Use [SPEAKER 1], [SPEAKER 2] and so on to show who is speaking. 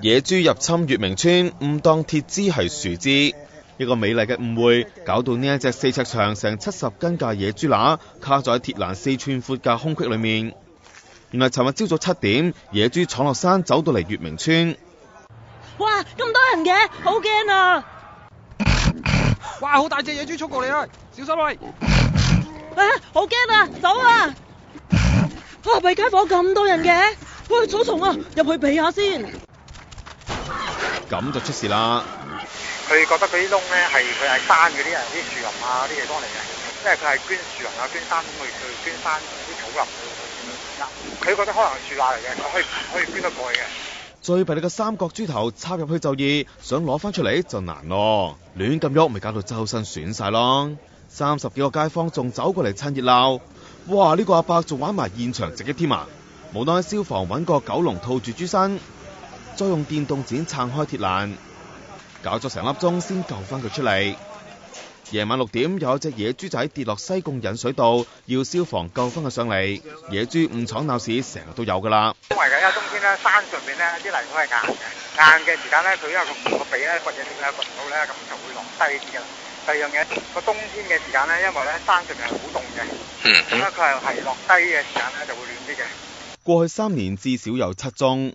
[SPEAKER 1] 野豬入侵月明村，誤當鐵枝係樹枝，一個美麗嘅誤會，搞到呢一隻4尺長、成70斤嘅野豬乸卡咗喺鐵欄4寸闊嘅空隙裏面。原來尋日朝早7點，野豬闖落山，走到嚟月明村。
[SPEAKER 2] 哇！咁多人嘅，好驚啊！
[SPEAKER 3] 哇！好大隻野豬衝過嚟啊！小心喂！
[SPEAKER 2] 好驚啊！走啊！避街坊咁多人嘅，喂，草叢啊，入去避下先。
[SPEAKER 1] 咁就出事啦！
[SPEAKER 4] 佢覺得嗰啲窿咧佢係山嗰啲人啲樹林啊啲地方嚟嘅，因為佢係捐樹林啊捐山咁去捐山啲草林佢覺得可能係樹罅嚟嘅，佢可以捐得過去嘅。
[SPEAKER 1] 最弊你個三角豬頭插入去就易，想攞翻出嚟就難咯。亂咁喐咪搞到周身損晒咯。30幾個街坊仲走過嚟趁熱鬧。哇！呢個阿伯仲玩埋現場直擊添啊！無奈消防揾個狗籠套住豬身，再用電動剪撐開鐵欄，搞咗成粒鐘先救翻佢出嚟。夜晚6點，有一隻野豬仔跌落西貢引水道，要消防救翻佢上嚟。野豬誤闖鬧市成日都有噶啦。
[SPEAKER 4] 因為而家冬天咧，山上面咧啲泥土係硬嘅，硬嘅時間咧，佢因為個鼻咧掘嘢點咧掘唔到咧，咁就會落低啲㗎啦。第二樣嘢，個冬天嘅時間咧，因為咧山上面係好凍嘅，咁咧佢係落低嘅時間咧就會暖啲嘅。
[SPEAKER 1] 過去3年至少有7宗。